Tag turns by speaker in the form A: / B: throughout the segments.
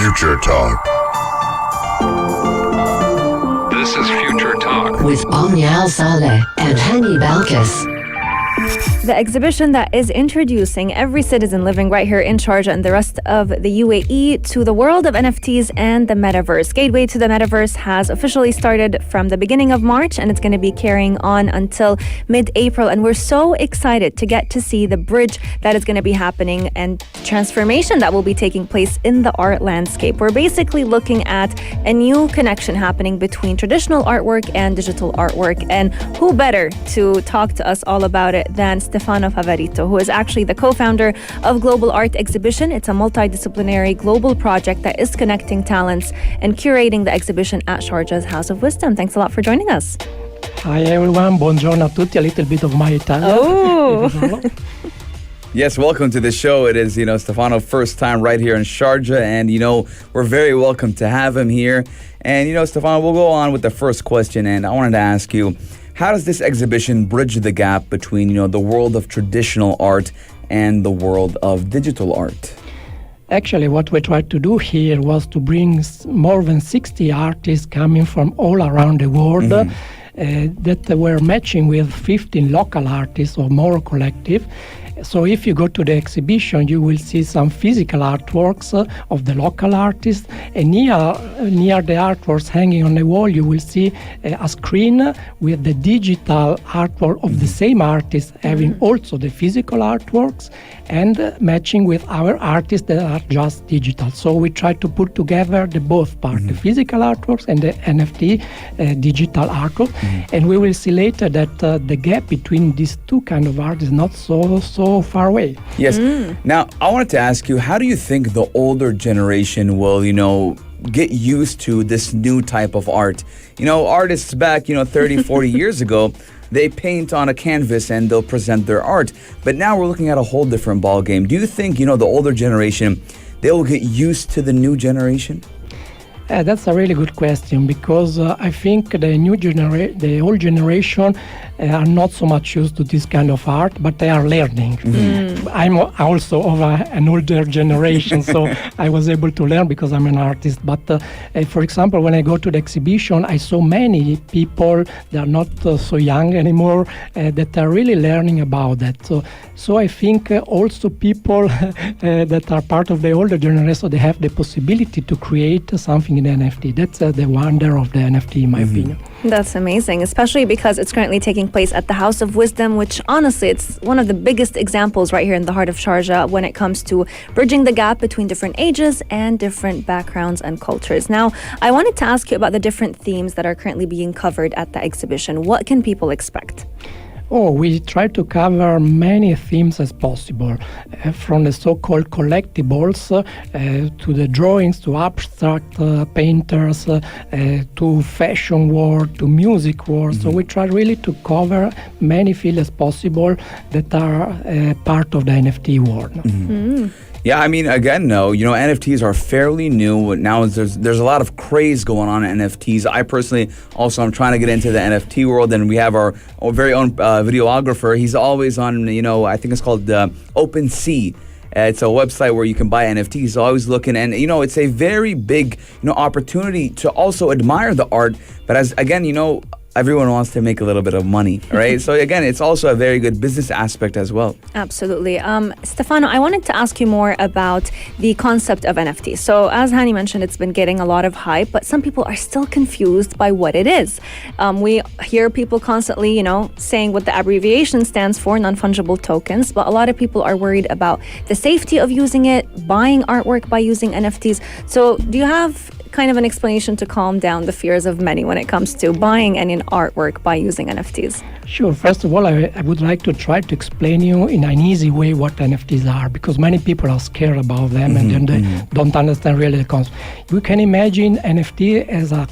A: Future Talk.
B: This is Future Talk
C: with Omnial Saleh and Hani Balkis.
D: The exhibition that is introducing every citizen living right here in Sharjah and the rest of the UAE to the world of NFTs and the Metaverse. Gateway to the Metaverse has officially started from the beginning of March, and it's going to be carrying on until mid-April. And we're so excited to get to see the bridge that is going to be happening and transformation that will be taking place in the art landscape. We're basically looking at a new connection happening between traditional artwork and digital artwork. And who better to talk to us all about it than Stephano Favaretto, who is actually the co-founder of Global Art Exhibition. It's a multidisciplinary global project that is connecting talents and curating the exhibition at Sharjah's House of Wisdom. Thanks a lot for joining us.
E: Hi everyone, buongiorno a tutti, a little bit of my Italian.
D: Oh!
F: Yes, welcome to the show. It is, Stephano's first time right here in Sharjah, and, we're very welcome to have him here. And, Stephano, we'll go on with the first question, and I wanted to ask you, how does this exhibition bridge the gap between, the world of traditional art and the world of digital art?
E: Actually, what we tried to do here was to bring more than 60 artists coming from all around the world that were matching with 15 local artists of MORROW Collective. So if you go to the exhibition, you will see some physical artworks of the local artists, and near the artworks hanging on the wall, you will see a screen with the digital artwork of the same artist, having also the physical artworks and matching with our artists that are just digital. So we try to put together the both parts, the physical artworks and the NFT digital artwork, and we will see later that the gap between these two kind of art is not so far away.
F: Yes. Now, I wanted to ask you, how do you think the older generation will, get used to this new type of art? Artists back, 30, 40 years ago, they paint on a canvas and they'll present their art. But now we're looking at a whole different ball game. Do you think, the older generation, they will get used to the new generation?
E: That's a really good question, because I think the old generation are not so much used to this kind of art, but they are learning. I'm also of an older generation, so I was able to learn because I'm an artist. But for example, when I go to the exhibition, I saw many people that are not so young anymore that are really learning about that. So I think also people that are part of the older generation, they have the possibility to create something in NFT. That's the wonder of the NFT, in my opinion.
D: That's amazing, especially because it's currently taking place at the House of Wisdom, which honestly, it's one of the biggest examples right here in the heart of Sharjah when it comes to bridging the gap between different ages and different backgrounds and cultures. Now, I wanted to ask you about the different themes that are currently being covered at the exhibition. What can people expect?
E: We try to cover many themes as possible, from the so-called collectibles to the drawings, to abstract painters, to fashion world, to music world. So we try really to cover many fields as possible that are part of the NFT world.
F: Yeah, I mean, again, no, NFTs are fairly new. Now there's a lot of craze going on in NFTs. I personally also am trying to get into the NFT world, and we have our very own videographer. He's always on, I think it's called OpenSea. It's a website where you can buy NFTs. He's always looking, and it's a very big opportunity to also admire the art. But as again, everyone wants to make a little bit of money, right? So again, it's also a very good business aspect as well.
D: Absolutely. Stephano, I wanted to ask you more about the concept of NFT. So as Hani mentioned, it's been getting a lot of hype, but some people are still confused by what it is. We hear people constantly, saying what the abbreviation stands for, non-fungible tokens, but a lot of people are worried about the safety of using it, buying artwork by using NFTs. So do you have kind of an explanation to calm down the fears of many when it comes to buying any artwork by using NFTs?
E: Sure. First of all, I would like to try to explain you in an easy way what NFTs are, because many people are scared about them and then they don't understand really the concept. You can imagine NFT as a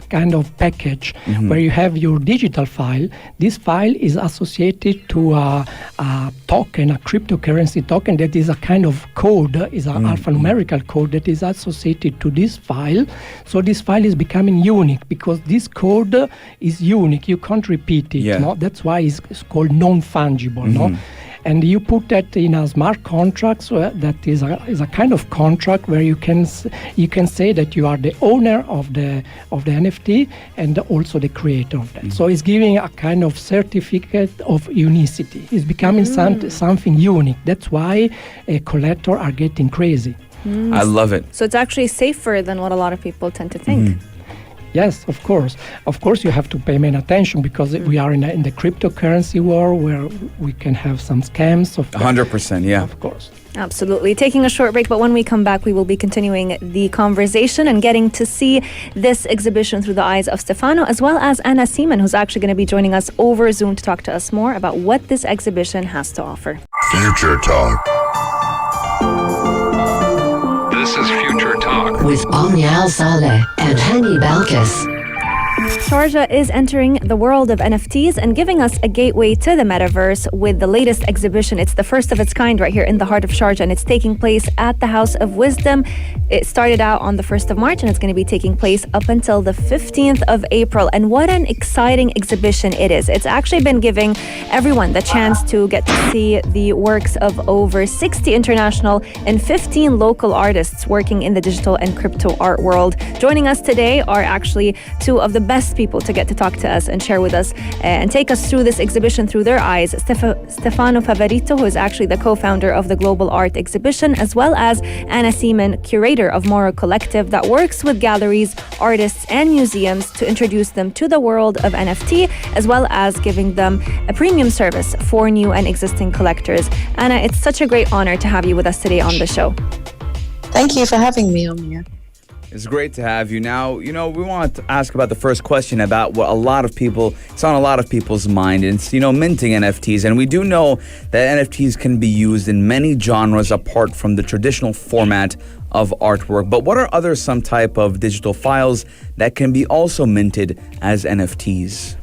E: kind of package where you have your digital file. This file is associated to a token, a cryptocurrency token that is a kind of code, is an alphanumerical code that is associated to this file. So this file is becoming unique because this code is unique. You can't repeat it. No? That's why it's called non-fungible. No? and you put that in a smart contract. So that is a kind of contract where you can say that you are the owner of the NFT and also the creator of that. So it's giving a kind of certificate of unicity. It's becoming something unique. That's why collectors are getting crazy.
F: I love it.
D: So it's actually safer than what a lot of people tend to think.
E: Yes, of course. Of course, you have to pay main attention because we are in the cryptocurrency war where we can have some scams.
F: 100%, yeah.
E: Of course.
D: Absolutely. Taking a short break, but when we come back, we will be continuing the conversation and getting to see this exhibition through the eyes of Stephano, as well as Anna Seaman, who's actually going to be joining us over Zoom to talk to us more about what this exhibition has to offer.
B: Future Talk. This is Future Talk.
C: With Omnial Saleh and Hani Balkis.
D: Sharjah is entering the world of NFTs and giving us a gateway to the Metaverse with the latest exhibition. It's the first of its kind right here in the heart of Sharjah, and it's taking place at the House of Wisdom. It started out on the 1st of March, and it's going to be taking place up until the 15th of April. And what an exciting exhibition it is. It's actually been giving everyone the chance to get to see the works of over 60 international and 15 local artists working in the digital and crypto art world. Joining us today are actually two of the best people to get to talk to us and share with us and take us through this exhibition through their eyes. Stephano Favaretto, who is actually the co-founder of the Global Art Exhibition, as well as Anna Seaman, curator of MORROW Collective, that works with galleries, artists, and museums to introduce them to the world of NFT, as well as giving them a premium service for new and existing collectors. Anna, it's such a great honor to have you with us today on the show.
A: Thank you for having me on here.
F: It's great to have you. Now, we want to ask about the first question about what it's on a lot of people's mind. It's, minting NFTs. And we do know that NFTs can be used in many genres apart from the traditional format of artwork. But what are some type of digital files that can be also minted as NFTs?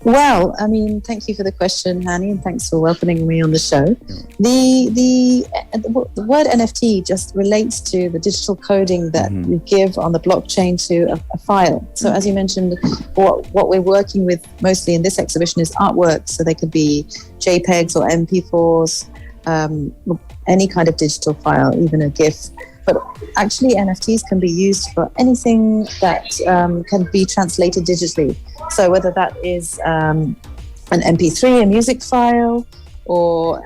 A: Well, thank you for the question, Hani, and thanks for welcoming me on the show. The word NFT just relates to the digital coding that you give on the blockchain to a file. So as you mentioned, what we're working with mostly in this exhibition is artwork. So they could be JPEGs or MP4s, any kind of digital file, even a GIF. But actually, NFTs can be used for anything that can be translated digitally. So whether that is an MP3, a music file, or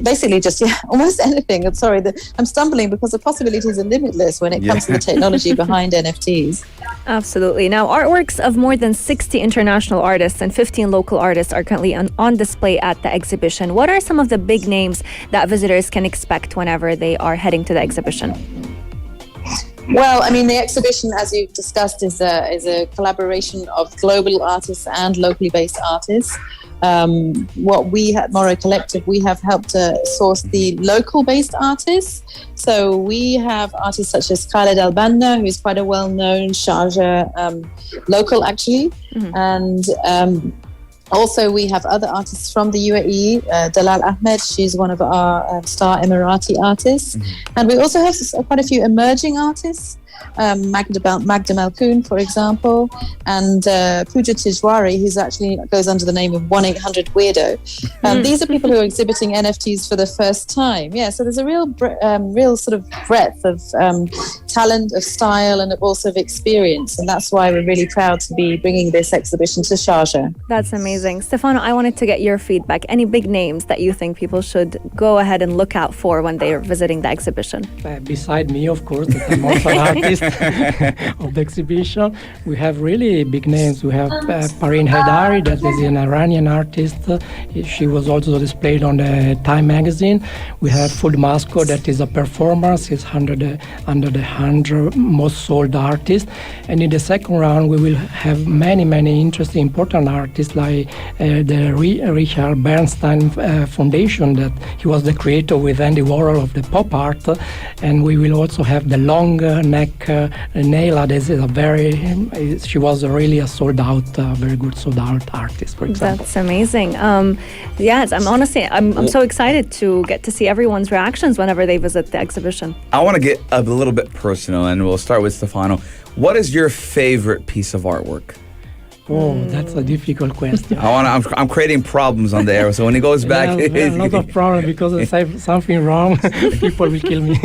A: basically just almost anything. I'm sorry that I'm stumbling because the possibilities are limitless when it comes to the technology behind NFTs.
D: Absolutely. Now, artworks of more than 60 international artists and 15 local artists are currently on display at the exhibition. What are some of the big names that visitors can expect whenever they are heading to the exhibition?
A: Well, the exhibition, as you discussed, is a collaboration of global artists and locally based artists. What we at MORROW Collective, we have helped source the local-based artists. So we have artists such as Khaled Al-Banna, who is quite a well-known Sharjah local, actually. And also we have other artists from the UAE, Dalal Ahmed, she's one of our star Emirati artists. And we also have quite a few emerging artists. Magda Malkoon, for example, and Pooja Tijwari, who actually goes under the name of 1-800-Weirdo. These are people who are exhibiting NFTs for the first time. Yeah, so there's a real sort of breadth of talent, of style, and also of experience, and that's why we're really proud to be bringing this exhibition to Sharjah.
D: That's amazing. Stephano, I wanted to get your feedback. Any big names that you think people should go ahead and look out for when they are visiting the exhibition?
E: Beside me, of course, that I'm also an artist of the exhibition. We have really big names. We have Pareen Haidari, that is an Iranian artist. She was also displayed on the Time magazine. We have Food Masco, that is a performer. He's under the 100 most sold artists. And in the second round, we will have many interesting, important artists like the Richard Bernstein Foundation, that he was the creator with Andy Warhol of the pop art. And we will also have the long neck Neila. This is she was really a very good sold out artist, for example.
D: That's amazing. Yes, I'm so excited to get to see everyone's reactions whenever they visit the exhibition.
F: I want to get a little bit personal, and we'll start with Stephano. What is your favorite piece of artwork?
E: Oh, that's a difficult question.
F: I'm creating problems on the air, so when he goes back,
E: a lot of problems because if I say something wrong, people will kill me.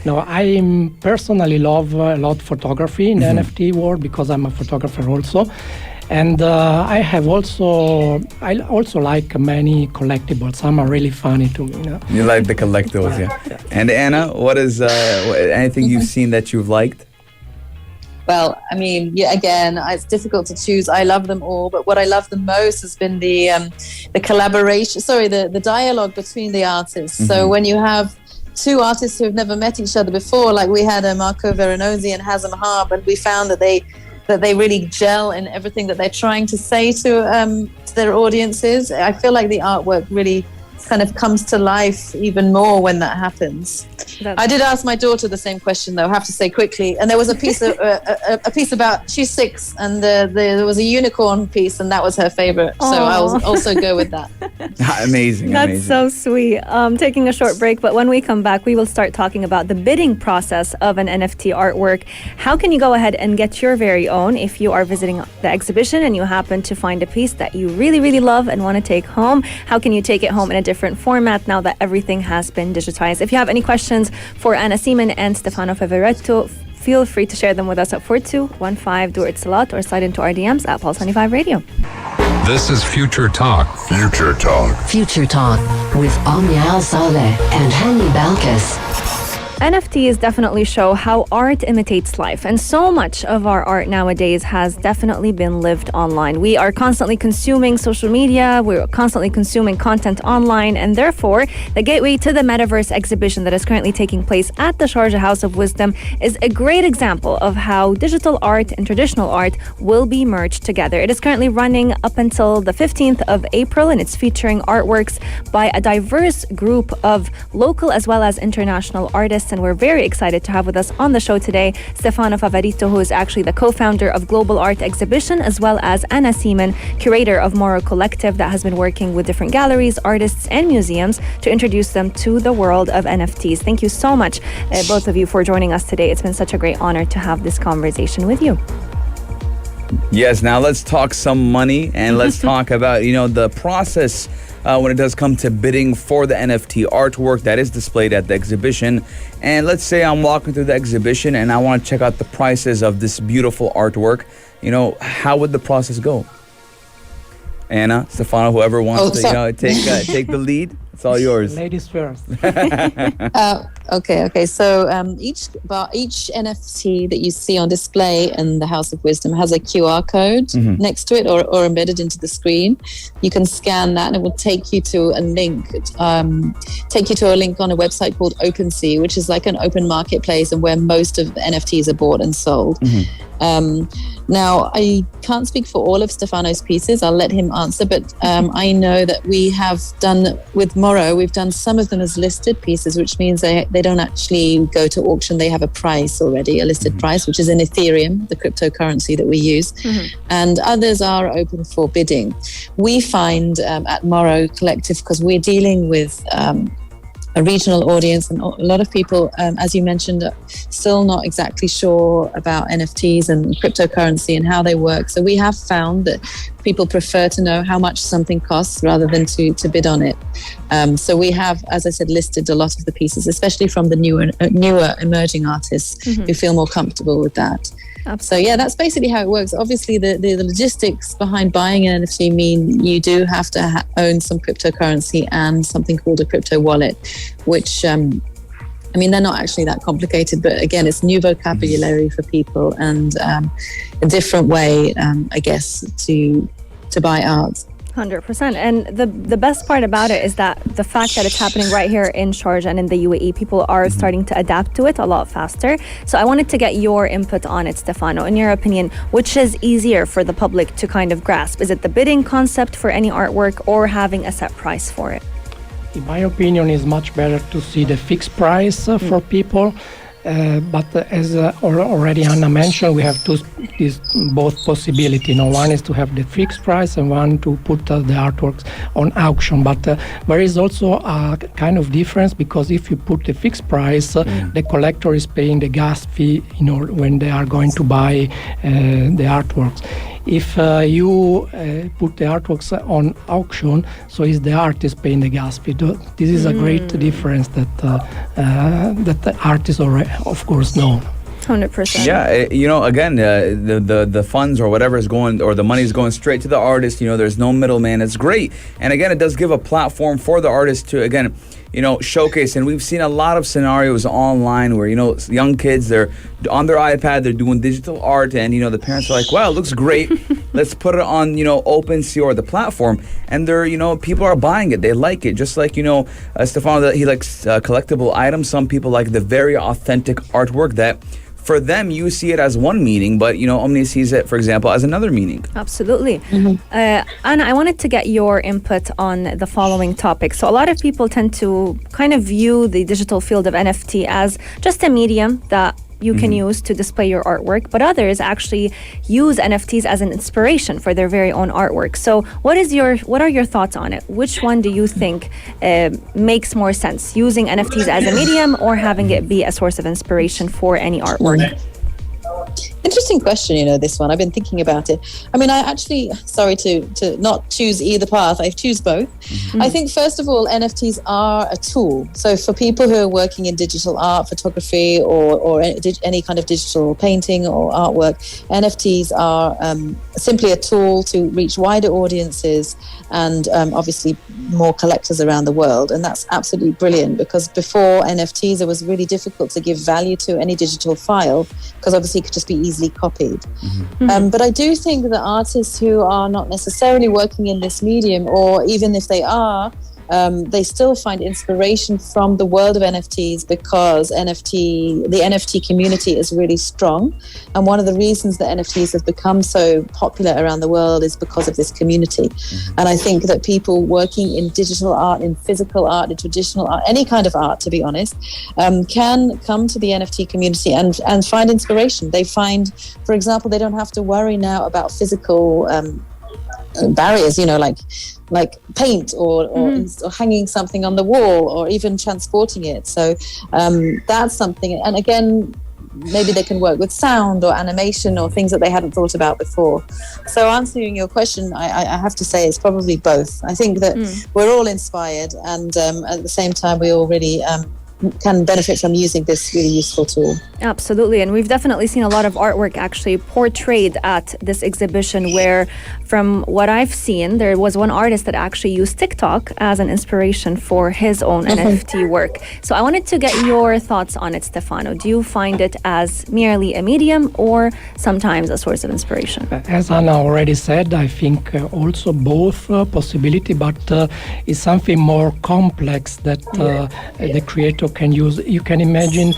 E: No, I personally love a lot photography in the NFT world because I'm a photographer also. And I also like many collectibles. Some are really funny to me.
F: You like the collectibles, yeah. And Anna, what is anything you've seen that you've liked?
A: Well, I mean, yeah, again, it's difficult to choose. I love them all, but what I love the most has been the collaboration. The dialogue between the artists. So when you have two artists who have never met each other before, like we had Marco Veronesi and Hazem Harb, and we found that they really gel in everything that they're trying to say to their audiences. I feel like the artwork really kind of comes to life even more when that happens. I did ask my daughter the same question, though, I have to say quickly. And there was a piece of a piece about, she's 6, and there was a unicorn piece, and that was her favorite. Aww. So I'll also go with that.
F: Amazing.
D: That's so sweet. Taking a short break, but when we come back, we will start talking about the bidding process of an NFT artwork. How can you go ahead and get your very own if you are visiting the exhibition and you happen to find a piece that you really, really love and want to take home? How can you take it home in a different format now that everything has been digitized? If you have any questions for Anna Seaman and Stephano Favaretto, feel free to share them with us at 4215 Do It Salat or slide into our DMs at Pulse 25 Radio.
B: This is Future Talk.
C: Future Talk with Omnia Al Saleh and Hani Balkis.
D: NFTs definitely show how art imitates life, and so much of our art nowadays has definitely been lived online. We are constantly consuming social media, we're constantly consuming content online, and therefore the gateway to the Metaverse exhibition that is currently taking place at the Sharjah House of Wisdom is a great example of how digital art and traditional art will be merged together. It is currently running up until the 15th of April, and it's featuring artworks by a diverse group of local as well as international artists. And we're very excited to have with us on the show today Stephano Favaretto, who is actually the co-founder of Global Art Exhibition, as well as Anna Seaman, curator of MORROW Collective, that has been working with different galleries, artists, and museums to introduce them to the world of NFTs. Thank you so much, both of you, for joining us today. It's been such a great honor to have this conversation with you.
F: Yes, now let's talk some money, and let's talk about, the process when it does come to bidding for the NFT artwork that is displayed at the exhibition. And let's say I'm walking through the exhibition and I want to check out the prices of this beautiful artwork. How would the process go? Anna, Stephano, whoever wants to take the lead. It's all yours.
E: Ladies first.
A: Okay. So each NFT that you see on display in the House of Wisdom has a QR code next to it or embedded into the screen. You can scan that and it will take you to a link. Take you to a link on a website called OpenSea, which is like an open marketplace and where most of the NFTs are bought and sold. Now, I can't speak for all of Stephano's pieces. I'll let him answer, but I know that we have done with MORROW, we've done some of them as listed pieces, which means they don't actually go to auction. They have a price already, a listed price, which is in Ethereum, the cryptocurrency that we use. And others are open for bidding. We find at MORROW Collective, because we're dealing with a regional audience, and a lot of people, as you mentioned, are still not exactly sure about NFTs and cryptocurrency and how they work. So we have found that people prefer to know how much something costs rather than to bid on it. So we have, as I said, listed a lot of the pieces, especially from the newer emerging artists who feel more comfortable with that. So yeah, that's basically how it works. Obviously, the logistics behind buying an NFT mean you do have to own some cryptocurrency and something called a crypto wallet, which they're not actually that complicated, but again, it's new vocabulary for people and a different way, I guess, to buy art.
D: 100%. And the best part about it is that the fact that it's happening right here in Sharjah and in the UAE, people are starting to adapt to it a lot faster. So I wanted to get your input on it, Stephano. In your opinion, which is easier for the public to kind of grasp? Is it the bidding concept for any artwork or having a set price for it?
E: In my opinion, it's much better to see the fixed price for people. But as already Anna mentioned, we have both possibilities. One is to have the fixed price and one to put the artworks on auction. But there is also a kind of difference, because if you put the fixed price, the collector is paying the gas fee when they are going to buy the artworks. if you put the artworks on auction, so is the artist paying the gas fee. This is a great difference that the artists are, of course, know.
D: 100%.
F: Yeah, again, the funds or whatever is going, or the money is going straight to the artist. There's no middleman. It's great. And again, it does give a platform for the artist to, again, showcase. And we've seen a lot of scenarios online where, young kids, they're on their iPad, they're doing digital art, and, the parents are like, wow, it looks great. Let's put it on, OpenSea or the platform. And they're, people are buying it. They like it. Just like, Stephano, he likes collectible items. Some people like the very authentic artwork that, for them, you see it as one meaning, but, Omni sees it, for example, as another meaning.
D: Absolutely. Anna, I wanted to get your input on the following topic. So a lot of people tend to kind of view the digital field of NFT as just a medium that you can use to display your artwork, but others actually use NFTs as an inspiration for their very own artwork. So what are your thoughts on it? Which one do you think makes more sense, using NFTs as a medium or having it be a source of inspiration for any artwork?
A: Interesting question, this one. I've been thinking about it. I mean, I actually, sorry to not choose either path. I choose both. I think, first of all, NFTs are a tool. So for people who are working in digital art, photography, or any kind of digital painting or artwork, NFTs are simply a tool to reach wider audiences and obviously more collectors around the world. And that's absolutely brilliant, because before NFTs, it was really difficult to give value to any digital file, because obviously it could just be easily copied. But I do think that artists who are not necessarily working in this medium, or even if they are, they still find inspiration from the world of NFTs, because the NFT community is really strong. And one of the reasons that NFTs have become so popular around the world is because of this community. And I think that people working in digital art, in physical art, in traditional art, any kind of art, to be honest, can come to the NFT community and find inspiration. They find, for example, they don't have to worry now about physical barriers, like paint or hanging something on the wall, or even transporting it. So that's something. And again, maybe they can work with sound or animation or things that they hadn't thought about before. So answering your question, I have to say it's probably both. I think that we're all inspired, and at the same time we all really can benefit from using this really useful tool.
D: Absolutely. And we've definitely seen a lot of artwork actually portrayed at this exhibition, where, from what I've seen, there was one artist that actually used TikTok as an inspiration for his own NFT work. So I wanted to get your thoughts on it, Stephano. Do you find it as merely a medium or sometimes a source of inspiration?
E: As Anna already said, I think also both possibility, but it's something more complex that the creator can use. You can imagine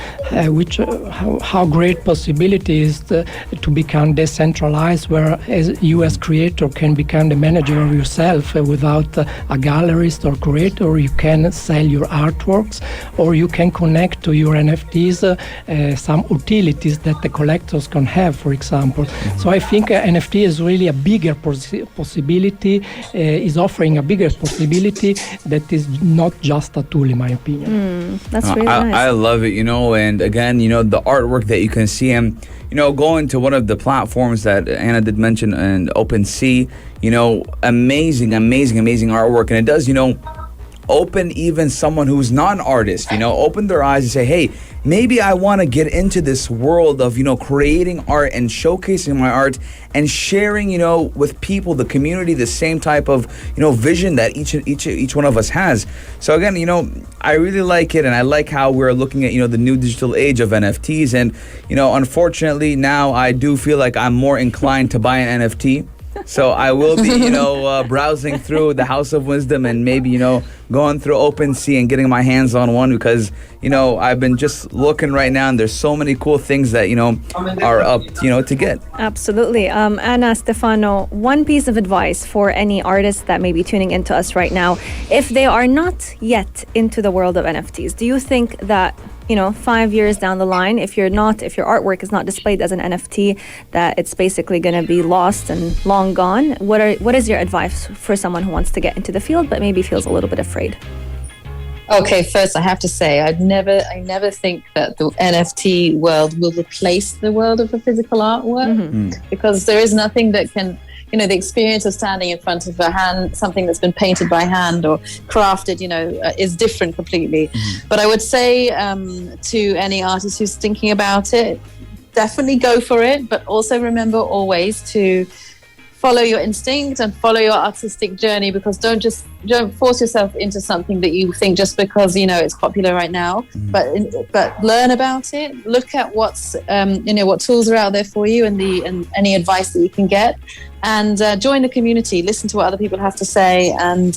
E: how great possibility is to become decentralized, where you as creator can become the manager of yourself without a gallerist or curator. You can sell your artworks, or you can connect to your NFTs some utilities that the collectors can have, for example. So I think NFT is really a bigger possibility, is offering a bigger possibility that is not just a tool, in my opinion.
D: That's really nice.
F: I love it, and again, the artwork that you can see, and going to one of the platforms that Anna did mention, and OpenSea, amazing artwork. And it does, open even someone who's not an artist, open their eyes and say, hey, maybe I want to get into this world of, creating art and showcasing my art and sharing, with people, the community, the same type of, vision that each one of us has. So again, I really like it, and I like how we're looking at, the new digital age of NFTs. And, unfortunately now I do feel like I'm more inclined to buy an NFT. So I will be, browsing through the House of Wisdom, and maybe, going through OpenSea and getting my hands on one, because, I've been just looking right now, and there's so many cool things that, are up, to get.
D: Absolutely. Anna, Stephano, one piece of advice for any artists that may be tuning into us right now, if they are not yet into the world of NFTs, do you think that 5 years down the line, if your artwork is not displayed as an NFT, that it's basically going to be lost and long gone? What is your advice for someone who wants to get into the field but maybe feels a little bit afraid?
A: Okay, first I have to say I never think that the NFT world will replace the world of the physical artwork, because there is nothing that can, the experience of standing in front of something that's been painted by hand or crafted, is different completely. But I would say to any artist who's thinking about it, definitely go for it, but also remember always to follow your instinct and follow your artistic journey, because don't force yourself into something that you think just because it's popular right now. But learn about it. Look at what's what tools are out there for you, and any advice that you can get, and join the community. Listen to what other people have to say, and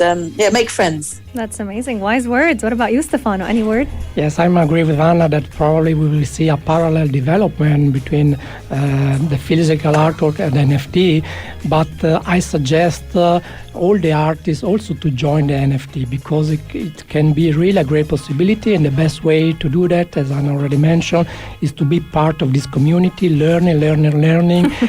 A: make friends.
D: That's amazing. Wise words. What about you, Stephano? Any word?
E: Yes, I agree with Anna that probably we will see a parallel development between the physical artwork and NFT, but I suggest all the artists also to join the NFT, because it can be really a great possibility, and the best way to do that, as Anna already mentioned, is to be part of this community, learning.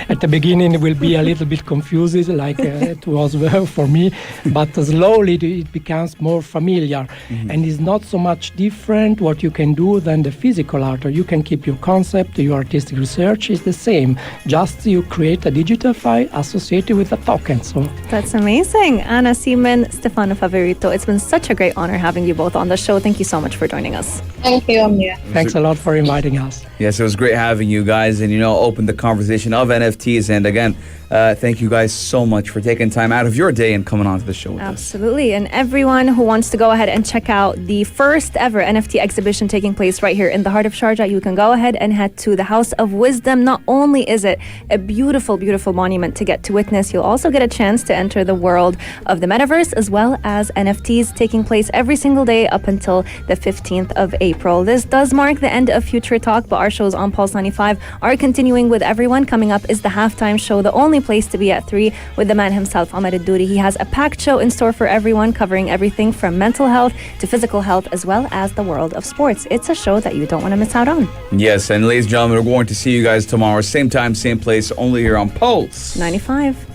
E: At the beginning it will be a little bit confusing, like it was for me, but slowly it becomes more familiar, and it's not so much different what you can do than the physical art. Or you can keep your concept, your artistic research is the same, just you create a digital file associated with a token. So
D: that's amazing. Anna Seaman, Stephano Favaretto, it's been such a great honor having you both on the show. Thank you so much for joining us.
A: Thank you, Amnia.
E: Thanks a lot for inviting us.
F: Yes, it was great having you guys, and open the conversation of NFTs. And again, thank you guys so much for taking time out of your day and coming on to the show with us.
D: Absolutely. And everyone who wants to go ahead and check out the first ever NFT exhibition taking place right here in the heart of Sharjah, you can go ahead and head to the House of Wisdom. Not only is it a beautiful, beautiful monument to get to witness, you'll also get a chance to enter the world of the Metaverse, as well as NFTs taking place every single day up until the 15th of April. This does mark the end of Future Talk, but our shows on Pulse 95 are continuing with everyone. Coming up is the halftime show, the only place to be at 3, with the man himself, Ahmed Al-Douri. He has a packed show in store for everyone, covering everything from mental health to physical health, as well as the world of sports. It's a show that you don't want to miss out on.
F: Yes, and ladies and gentlemen, we're going to see you guys tomorrow, same time, same place, only here on Pulse
D: 95.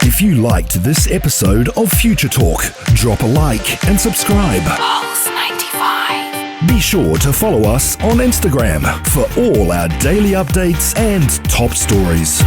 G: If you liked this episode of Future Talk, drop a like and subscribe.
C: Pulse 95.
G: Be sure to follow us on Instagram for all our daily updates and top stories.